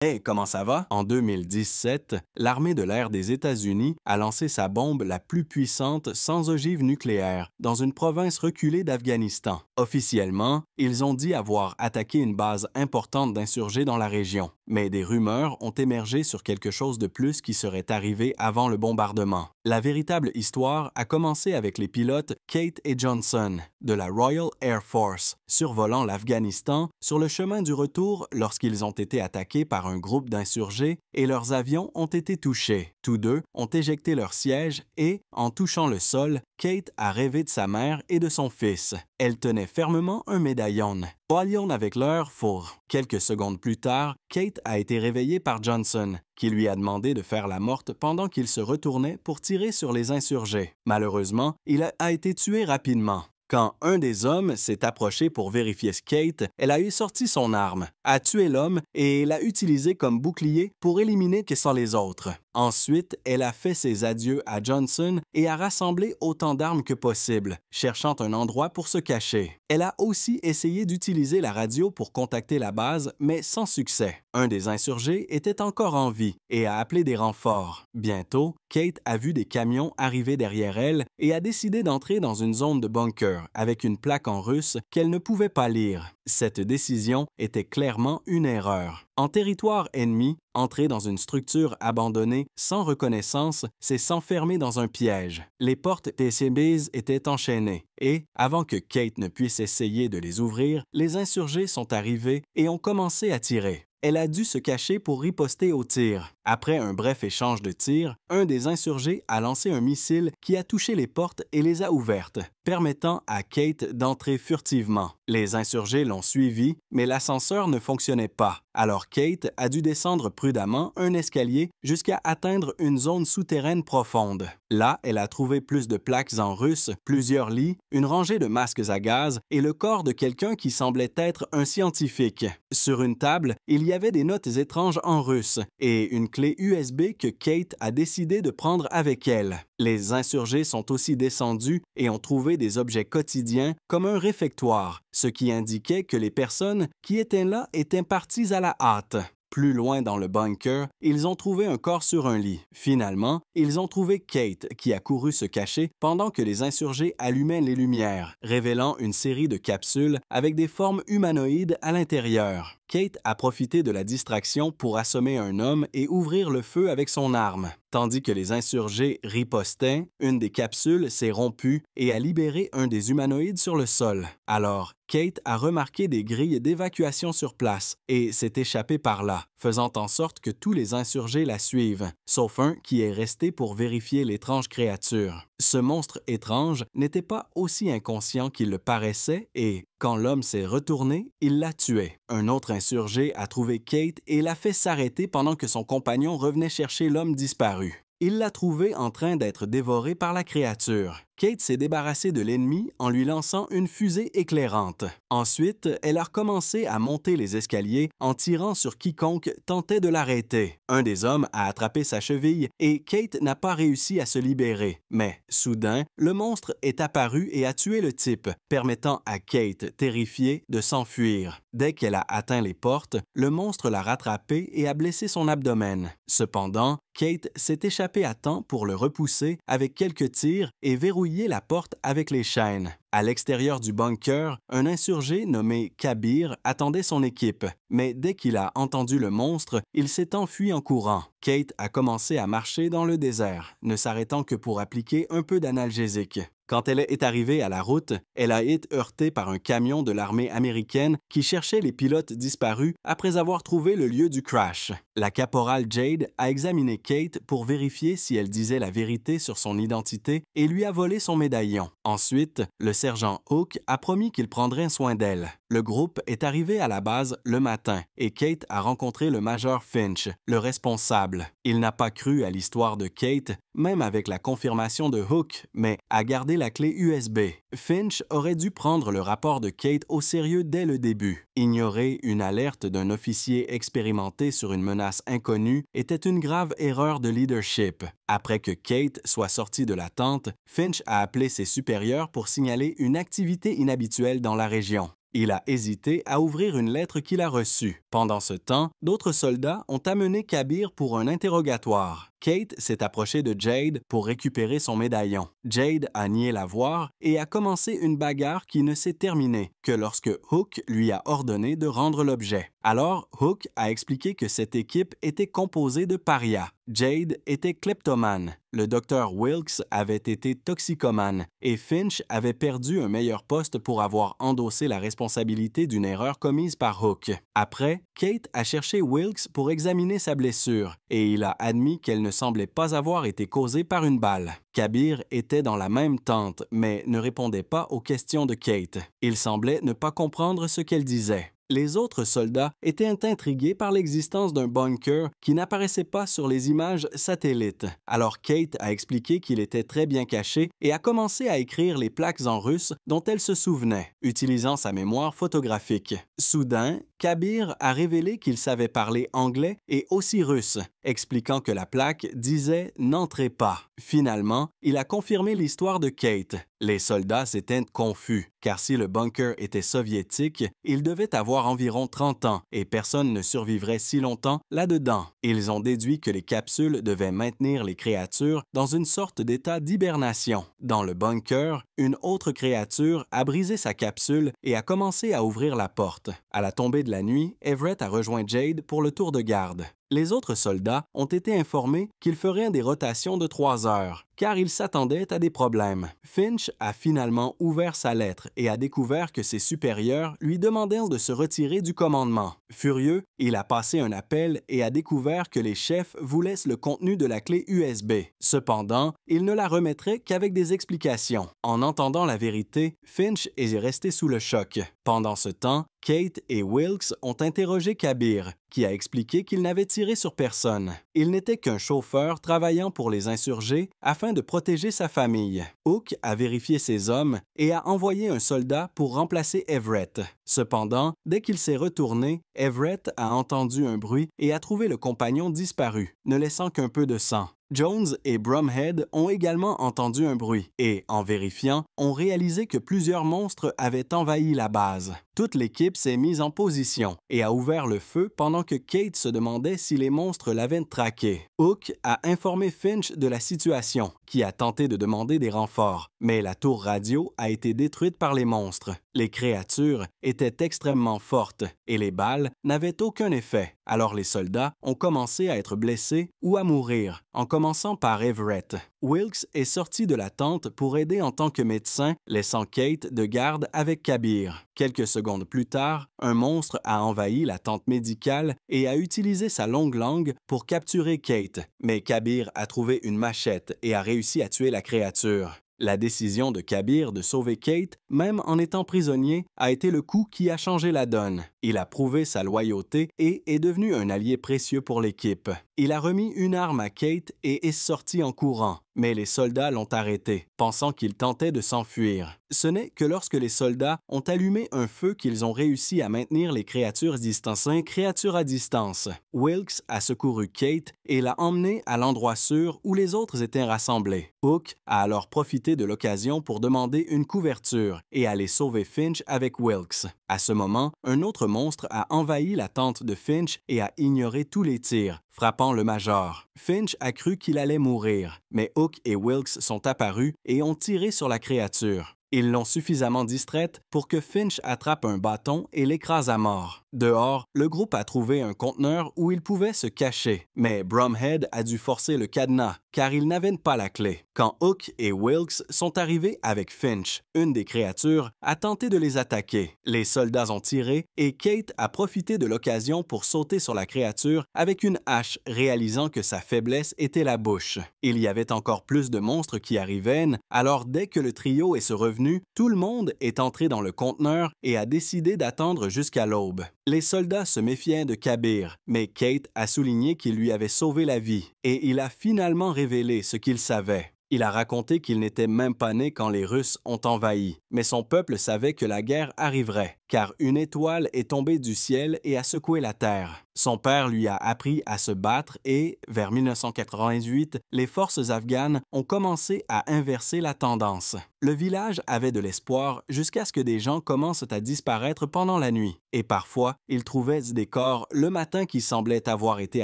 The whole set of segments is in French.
Hey, comment ça va? En 2017, l'armée de l'air des États-Unis a lancé sa bombe la plus puissante sans ogive nucléaire dans une province reculée d'Afghanistan. Officiellement, ils ont dit avoir attaqué une base importante d'insurgés dans la région, mais des rumeurs ont émergé sur quelque chose de plus qui serait arrivé avant le bombardement. La véritable histoire a commencé avec les pilotes Kate et Johnson de la Royal Air Force, survolant l'Afghanistan sur le chemin du retour lorsqu'ils ont été attaqués par un groupe d'insurgés et leurs avions ont été touchés. Tous deux ont éjecté leur siège et, en touchant le sol, Kate a rêvé de sa mère et de son fils. Elle tenait fermement un médaillon. Balion avec leur four. Quelques secondes plus tard, Kate a été réveillée par Johnson, qui lui a demandé de faire la morte pendant qu'il se retournait pour tirer sur les insurgés. Malheureusement, il a été tué rapidement. Quand un des hommes s'est approché pour vérifier Kate, elle a eu sorti son arme, a tué l'homme et l'a utilisé comme bouclier pour éliminer que sont les autres. Ensuite, elle a fait ses adieux à Johnson et a rassemblé autant d'armes que possible, cherchant un endroit pour se cacher. Elle a aussi essayé d'utiliser la radio pour contacter la base, mais sans succès. Un des insurgés était encore en vie et a appelé des renforts. Bientôt, Kate a vu des camions arriver derrière elle et a décidé d'entrer dans une zone de bunker avec une plaque en russe qu'elle ne pouvait pas lire. Cette décision était clairement une erreur. En territoire ennemi, entrer dans une structure abandonnée sans reconnaissance, c'est s'enfermer dans un piège. Les portes PCBs étaient enchaînées et, avant que Kate ne puisse essayer de les ouvrir, les insurgés sont arrivés et ont commencé à tirer. Elle a dû se cacher pour riposter aux tirs. Après un bref échange de tirs, un des insurgés a lancé un missile qui a touché les portes et les a ouvertes, permettant à Kate d'entrer furtivement. Les insurgés l'ont suivi, mais l'ascenseur ne fonctionnait pas. Alors Kate a dû descendre prudemment un escalier jusqu'à atteindre une zone souterraine profonde. Là, elle a trouvé plus de plaques en russe, plusieurs lits, une rangée de masques à gaz et le corps de quelqu'un qui semblait être un scientifique. Sur une table, il y avait des notes étranges en russe et une clé USB que Kate a décidé de prendre avec elle. Les insurgés sont aussi descendus et ont trouvé des objets quotidiens comme un réfectoire, ce qui indiquait que les personnes qui étaient là étaient parties à la hâte. Plus loin dans le bunker, ils ont trouvé un corps sur un lit. Finalement, ils ont trouvé Kate qui a couru se cacher pendant que les insurgés allumaient les lumières, révélant une série de capsules avec des formes humanoïdes à l'intérieur. Kate a profité de la distraction pour assommer un homme et ouvrir le feu avec son arme. Tandis que les insurgés ripostaient, une des capsules s'est rompue et a libéré un des humanoïdes sur le sol. Alors, Kate a remarqué des grilles d'évacuation sur place et s'est échappée par là, faisant en sorte que tous les insurgés la suivent, sauf un qui est resté pour vérifier l'étrange créature. Ce monstre étrange n'était pas aussi inconscient qu'il le paraissait et, quand l'homme s'est retourné, il l'a tué. Un autre insurgé a trouvé Kate et l'a fait s'arrêter pendant que son compagnon revenait chercher l'homme disparu. Il l'a trouvé en train d'être dévoré par la créature. Kate s'est débarrassée de l'ennemi en lui lançant une fusée éclairante. Ensuite, elle a recommencé à monter les escaliers en tirant sur quiconque tentait de l'arrêter. Un des hommes a attrapé sa cheville et Kate n'a pas réussi à se libérer. Mais, soudain, le monstre est apparu et a tué le type, permettant à Kate, terrifiée, de s'enfuir. Dès qu'elle a atteint les portes, le monstre l'a rattrapée et a blessé son abdomen. Cependant, Kate s'est échappée à temps pour le repousser avec quelques tirs et verrouiller la porte avec les chaînes. À l'extérieur du bunker, un insurgé nommé Kabir attendait son équipe, mais dès qu'il a entendu le monstre, il s'est enfui en courant. Kate a commencé à marcher dans le désert, ne s'arrêtant que pour appliquer un peu d'analgésique. Quand elle est arrivée à la route, elle a été heurtée par un camion de l'armée américaine qui cherchait les pilotes disparus après avoir trouvé le lieu du crash. La caporale Jade a examiné Kate pour vérifier si elle disait la vérité sur son identité et lui a volé son médaillon. Ensuite, le sergent Hook a promis qu'il prendrait soin d'elle. Le groupe est arrivé à la base le matin et Kate a rencontré le major Finch, le responsable. Il n'a pas cru à l'histoire de Kate, même avec la confirmation de Hook, mais a gardé la clé USB. Finch aurait dû prendre le rapport de Kate au sérieux dès le début. Ignorer une alerte d'un officier expérimenté sur une menace inconnue était une grave erreur de leadership. Après que Kate soit sortie de la tente, Finch a appelé ses supérieurs pour signaler une activité inhabituelle dans la région. Il a hésité à ouvrir une lettre qu'il a reçue. Pendant ce temps, d'autres soldats ont amené Kabir pour un interrogatoire. Kate s'est approchée de Jade pour récupérer son médaillon. Jade a nié la voir et a commencé une bagarre qui ne s'est terminée que lorsque Hook lui a ordonné de rendre l'objet. Alors, Hook a expliqué que cette équipe était composée de parias. Jade était kleptomane, le docteur Wilkes avait été toxicomane et Finch avait perdu un meilleur poste pour avoir endossé la responsabilité d'une erreur commise par Hook. Après, Kate a cherché Wilkes pour examiner sa blessure et il a admis qu'elle ne semblait pas avoir été causée par une balle. Kabir était dans la même tente mais ne répondait pas aux questions de Kate. Il semblait ne pas comprendre ce qu'elle disait. Les autres soldats étaient intrigués par l'existence d'un bunker qui n'apparaissait pas sur les images satellites. Alors Kate a expliqué qu'il était très bien caché et a commencé à écrire les plaques en russe dont elle se souvenait, utilisant sa mémoire photographique. Soudain, Kabir a révélé qu'il savait parler anglais et aussi russe, expliquant que la plaque disait « N'entrez pas ». Finalement, il a confirmé l'histoire de Kate. Les soldats s'étaient confus, car si le bunker était soviétique, il devait avoir environ 30 ans et personne ne survivrait si longtemps là-dedans. Ils ont déduit que les capsules devaient maintenir les créatures dans une sorte d'état d'hibernation. Dans le bunker, une autre créature a brisé sa capsule et a commencé à ouvrir la porte. À la tombée de la nuit, Everett a rejoint Jade pour le tour de garde. Les autres soldats ont été informés qu'ils feraient des rotations de 3 heures, car ils s'attendaient à des problèmes. Finch a finalement ouvert sa lettre et a découvert que ses supérieurs lui demandaient de se retirer du commandement. Furieux, il a passé un appel et a découvert que les chefs voulaient le contenu de la clé USB. Cependant, il ne la remettrait qu'avec des explications. En entendant la vérité, Finch est resté sous le choc. Pendant ce temps, Kate et Wilkes ont interrogé Kabir, qui a expliqué qu'il n'avait tiré sur personne. Il n'était qu'un chauffeur travaillant pour les insurgés afin de protéger sa famille. Hook a vérifié ses hommes et a envoyé un soldat pour remplacer Everett. Cependant, dès qu'il s'est retourné, Everett a entendu un bruit et a trouvé le compagnon disparu, ne laissant qu'un peu de sang. Jones et Bromhead ont également entendu un bruit et, en vérifiant, ont réalisé que plusieurs monstres avaient envahi la base. Toute l'équipe s'est mise en position et a ouvert le feu pendant que Kate se demandait si les monstres l'avaient traqué. Hook a informé Finch de la situation, qui a tenté de demander des renforts, mais la tour radio a été détruite par les monstres. Les créatures étaient extrêmement fortes et les balles n'avaient aucun effet. Alors les soldats ont commencé à être blessés ou à mourir, en commençant par Everett. Wilkes est sorti de la tente pour aider en tant que médecin, laissant Kate de garde avec Kabir. Quelques secondes plus tard, un monstre a envahi la tente médicale et a utilisé sa longue langue pour capturer Kate, mais Kabir a trouvé une machette et a réussi à tuer la créature. La décision de Kabir de sauver Kate, même en étant prisonnier, a été le coup qui a changé la donne. Il a prouvé sa loyauté et est devenu un allié précieux pour l'équipe. Il a remis une arme à Kate et est sorti en courant, mais les soldats l'ont arrêté, pensant qu'il tentait de s'enfuir. Ce n'est que lorsque les soldats ont allumé un feu qu'ils ont réussi à maintenir les créatures distancées, créatures à distance. Wilkes a secouru Kate et l'a emmenée à l'endroit sûr où les autres étaient rassemblés. Hook a alors profité de l'occasion pour demander une couverture et aller sauver Finch avec Wilkes. À ce moment, un autre monstre a envahi la tente de Finch et a ignoré tous les tirs, frappant le Major. Finch a cru qu'il allait mourir, mais Hook et Wilkes sont apparus et ont tiré sur la créature. Ils l'ont suffisamment distraite pour que Finch attrape un bâton et l'écrase à mort. Dehors, le groupe a trouvé un conteneur où ils pouvaient se cacher, mais Bromhead a dû forcer le cadenas car il n'avait pas la clé. Quand Hook et Wilkes sont arrivés avec Finch, une des créatures a tenté de les attaquer. Les soldats ont tiré et Kate a profité de l'occasion pour sauter sur la créature avec une hache, réalisant que sa faiblesse était la bouche. Il y avait encore plus de monstres qui arrivaient, alors dès que le trio est revenu, tout le monde est entré dans le conteneur et a décidé d'attendre jusqu'à l'aube. Les soldats se méfiaient de Kabir, mais Kate a souligné qu'il lui avait sauvé la vie et il a finalement révélé ce qu'il savait. Il a raconté qu'il n'était même pas né quand les Russes ont envahi, mais son peuple savait que la guerre arriverait. car une étoile est tombée du ciel et a secoué la terre. Son père lui a appris à se battre et, vers 1998, les forces afghanes ont commencé à inverser la tendance. Le village avait de l'espoir jusqu'à ce que des gens commencent à disparaître pendant la nuit. Et parfois, ils trouvaient des corps le matin qui semblaient avoir été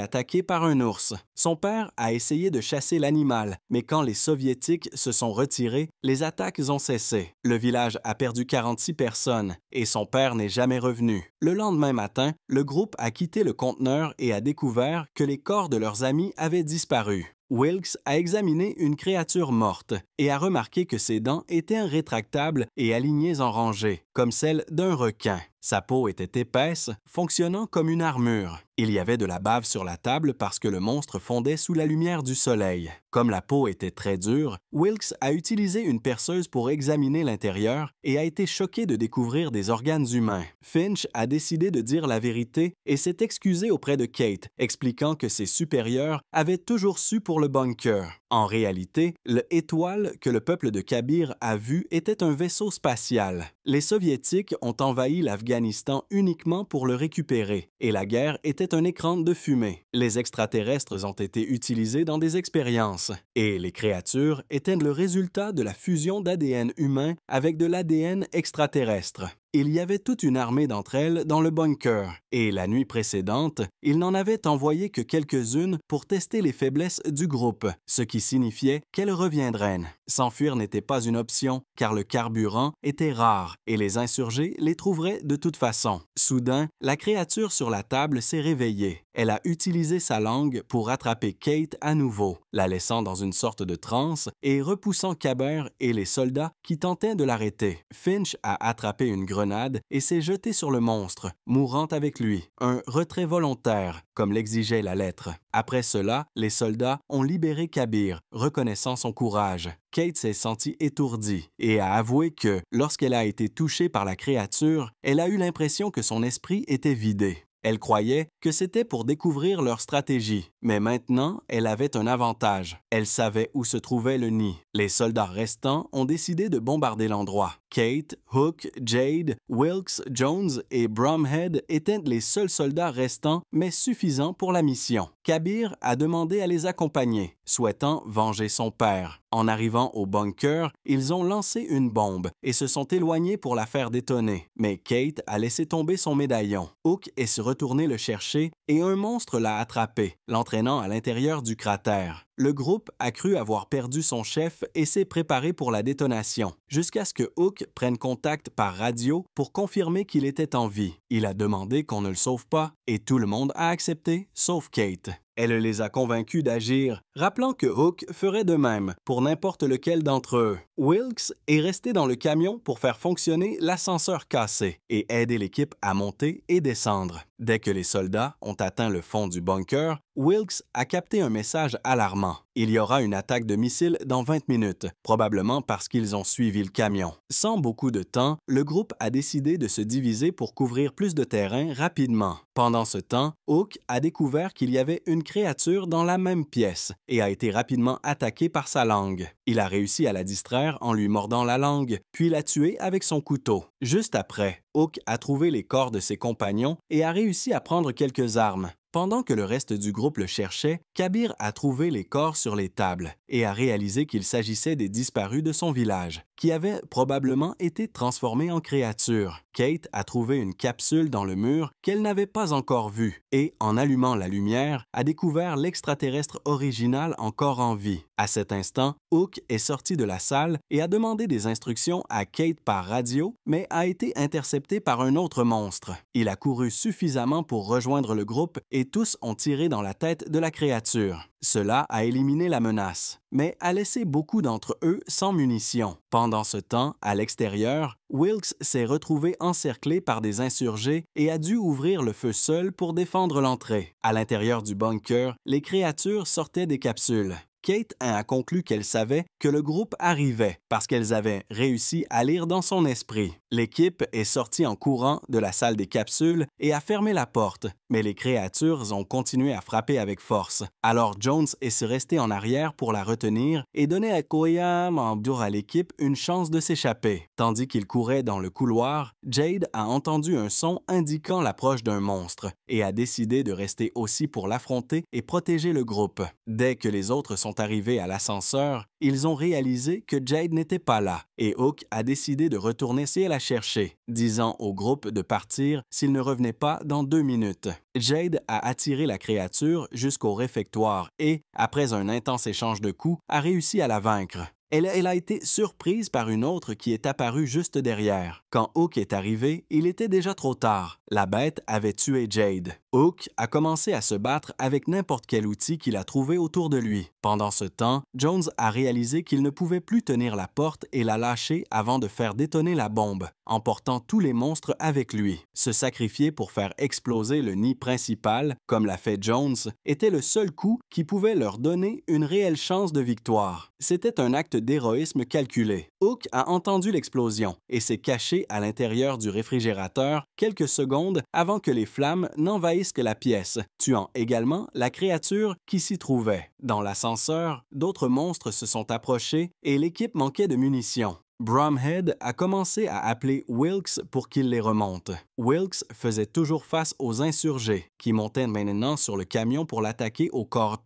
attaqués par un ours. Son père a essayé de chasser l'animal, mais quand les Soviétiques se sont retirés, les attaques ont cessé. Le village a perdu 46 personnes et son père n'est jamais revenu. Le lendemain matin, le groupe a quitté le conteneur et a découvert que les corps de leurs amis avaient disparu. Wilkes a examiné une créature morte et a remarqué que ses dents étaient rétractables et alignées en rangées, comme celles d'un requin. Sa peau était épaisse, fonctionnant comme une armure. Il y avait de la bave sur la table parce que le monstre fondait sous la lumière du soleil. Comme la peau était très dure, Wilkes a utilisé une perceuse pour examiner l'intérieur et a été choqué de découvrir des organes humains. Finch a décidé de dire la vérité et s'est excusé auprès de Kate, expliquant que ses supérieurs avaient toujours su pour le bunker. En réalité, l'étoile que le peuple de Kabir a vue était un vaisseau spatial. Les Soviétiques ont envahi l'Afghanistan uniquement pour le récupérer, et la guerre était un écran de fumée. Les extraterrestres ont été utilisés dans des expériences, et les créatures étaient le résultat de la fusion d'ADN humain avec de l'ADN extraterrestre. Il y avait toute une armée d'entre elles dans le bunker, et la nuit précédente, ils n'en avaient envoyé que quelques-unes pour tester les faiblesses du groupe, ce qui signifiait qu'elles reviendraient. S'enfuir n'était pas une option, car le carburant était rare, et les insurgés les trouveraient de toute façon. Soudain, la créature sur la table s'est réveillée. Elle a utilisé sa langue pour attraper Kate à nouveau, la laissant dans une sorte de transe et repoussant Kabir et les soldats qui tentaient de l'arrêter. Finch a attrapé une grenade et s'est jeté sur le monstre, mourant avec lui. Un retrait volontaire, comme l'exigeait la lettre. Après cela, les soldats ont libéré Kabir, reconnaissant son courage. Kate s'est sentie étourdie et a avoué que, lorsqu'elle a été touchée par la créature, elle a eu l'impression que son esprit était vidé. Elle croyait que c'était pour découvrir leur stratégie, mais maintenant, elle avait un avantage. Elle savait où se trouvait le nid. Les soldats restants ont décidé de bombarder l'endroit. Kate, Hook, Jade, Wilkes, Jones et Bromhead étaient les seuls soldats restants, mais suffisants pour la mission. Kabir a demandé à les accompagner, souhaitant venger son père. En arrivant au bunker, ils ont lancé une bombe et se sont éloignés pour la faire détonner. Mais Kate a laissé tomber son médaillon. Hook est retourné le chercher et un monstre l'a attrapé, l'entraînant à l'intérieur du cratère. Le groupe a cru avoir perdu son chef et s'est préparé pour la détonation, jusqu'à ce que Hook prenne contact par radio pour confirmer qu'il était en vie. Il a demandé qu'on ne le sauve pas et tout le monde a accepté, sauf Kate. Elle les a convaincus d'agir, rappelant que Hook ferait de même pour n'importe lequel d'entre eux. Wilkes est resté dans le camion pour faire fonctionner l'ascenseur cassé et aider l'équipe à monter et descendre. Dès que les soldats ont atteint le fond du bunker, Wilkes a capté un message alarmant. Il y aura une attaque de missiles dans 20 minutes, probablement parce qu'ils ont suivi le camion. Sans beaucoup de temps, le groupe a décidé de se diviser pour couvrir plus de terrain rapidement. Pendant ce temps, Hook a découvert qu'il y avait une créature dans la même pièce et a été rapidement attaqué par sa langue. Il a réussi à la distraire en lui mordant la langue, puis l'a tuée avec son couteau. Juste après, Hook a trouvé les corps de ses compagnons et a réussi à prendre quelques armes. Pendant que le reste du groupe le cherchait, Kabir a trouvé les corps sur les tables et a réalisé qu'il s'agissait des disparus de son village, qui avaient probablement été transformés en créatures. Kate a trouvé une capsule dans le mur qu'elle n'avait pas encore vue et, en allumant la lumière, a découvert l'extraterrestre original encore en vie. À cet instant, Hook est sorti de la salle et a demandé des instructions à Kate par radio, mais a été intercepté par un autre monstre. Il a couru suffisamment pour rejoindre le groupe et tous ont tiré dans la tête de la créature. Cela a éliminé la menace, mais a laissé beaucoup d'entre eux sans munitions. Pendant ce temps, à l'extérieur, Wilkes s'est retrouvé encerclé par des insurgés et a dû ouvrir le feu seul pour défendre l'entrée. À l'intérieur du bunker, les créatures sortaient des capsules. Kate a conclu qu'elle savait que le groupe arrivait parce qu'elles avaient réussi à lire dans son esprit. L'équipe est sortie en courant de la salle des capsules et a fermé la porte, mais les créatures ont continué à frapper avec force. Alors Jones est resté en arrière pour la retenir et donner à Koyam à l'équipe une chance de s'échapper. Tandis qu'il courait dans le couloir, Jade a entendu un son indiquant l'approche d'un monstre et a décidé de rester aussi pour l'affronter et protéger le groupe. Dès que les autres sont arrivés à l'ascenseur, ils ont réalisé que Jade n'était pas là et Hook a décidé de retourner si elle la chercher, disant au groupe de partir s'il ne revenait pas dans 2 minutes. Jade a attiré la créature jusqu'au réfectoire et, après un intense échange de coups, a réussi à la vaincre. Elle a été surprise par une autre qui est apparue juste derrière. Quand Hook est arrivé, il était déjà trop tard. La bête avait tué Jade. Hook a commencé à se battre avec n'importe quel outil qu'il a trouvé autour de lui. Pendant ce temps, Jones a réalisé qu'il ne pouvait plus tenir la porte et l'a lâchée avant de faire détonner la bombe, emportant tous les monstres avec lui. Se sacrifier pour faire exploser le nid principal, comme l'a fait Jones, était le seul coup qui pouvait leur donner une réelle chance de victoire. C'était un acte d'héroïsme calculé. Hook a entendu l'explosion et s'est caché à l'intérieur du réfrigérateur quelques secondes avant que les flammes n'envahissent la pièce, tuant également la créature qui s'y trouvait. Dans l'ascenseur, d'autres monstres se sont approchés et l'équipe manquait de munitions. Bromhead a commencé à appeler Wilkes pour qu'il les remonte. Wilkes faisait toujours face aux insurgés, qui montaient maintenant sur le camion pour l'attaquer au corps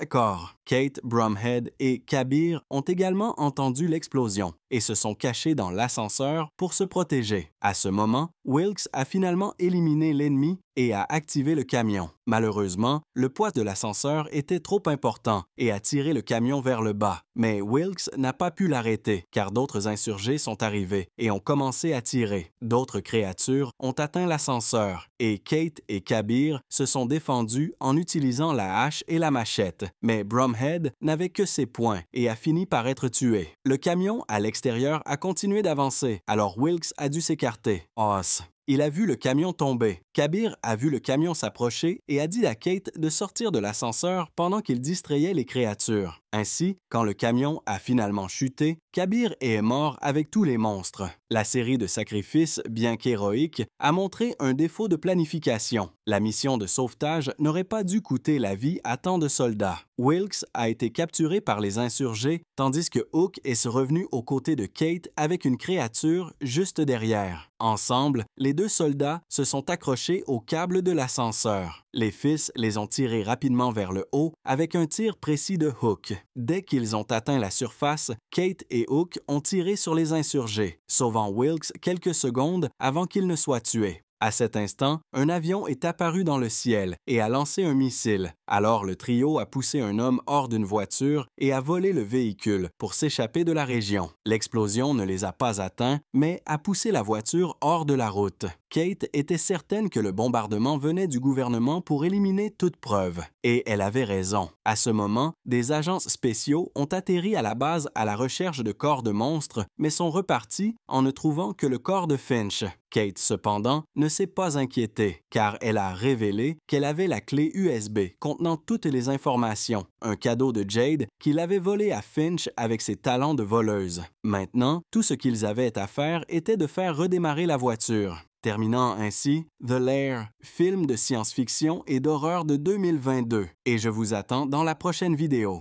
à corps. Kate, Bromhead et Kabir ont également entendu l'explosion et se sont cachés dans l'ascenseur pour se protéger. À ce moment, Wilkes a finalement éliminé l'ennemi et a activé le camion. Malheureusement, le poids de l'ascenseur était trop important et a tiré le camion vers le bas. Mais Wilkes n'a pas pu l'arrêter car d'autres insurgés sont arrivés et ont commencé à tirer. D'autres créatures ont atteint l'ascenseur et Kate et Kabir se sont défendus en utilisant la hache et la machette. Mais Bromhead n'avait que ses poings et a fini par être tué. Le camion à l'extérieur a continué d'avancer, alors Wilkes a dû s'écarter. Il a vu le camion tomber. Kabir a vu le camion s'approcher et a dit à Kate de sortir de l'ascenseur pendant qu'il distrayait les créatures. Ainsi, quand le camion a finalement chuté, Kabir est mort avec tous les monstres. La série de sacrifices, bien qu'héroïque, a montré un défaut de planification. La mission de sauvetage n'aurait pas dû coûter la vie à tant de soldats. Wilkes a été capturé par les insurgés, tandis que Hook est revenu aux côtés de Kate avec une créature juste derrière. Ensemble, les deux soldats se sont accrochés au câble de l'ascenseur. Les fils les ont tirés rapidement vers le haut avec un tir précis de Hook. Dès qu'ils ont atteint la surface, Kate et Hook ont tiré sur les insurgés, sauvant Wilkes quelques secondes avant qu'il ne soit tué. À cet instant, un avion est apparu dans le ciel et a lancé un missile. Alors le trio a poussé un homme hors d'une voiture et a volé le véhicule pour s'échapper de la région. L'explosion ne les a pas atteints, mais a poussé la voiture hors de la route. Kate était certaine que le bombardement venait du gouvernement pour éliminer toute preuve. Et elle avait raison. À ce moment, des agents spéciaux ont atterri à la base à la recherche de corps de monstres, mais sont repartis en ne trouvant que le corps de Finch. Kate, cependant, ne s'est pas inquiétée, car elle a révélé qu'elle avait la clé USB contenant toutes les informations, un cadeau de Jade qu'il avait volé à Finch avec ses talents de voleuse. Maintenant, tout ce qu'ils avaient à faire était de faire redémarrer la voiture. Terminant ainsi The Lair, film de science-fiction et d'horreur de 2022. Et je vous attends dans la prochaine vidéo.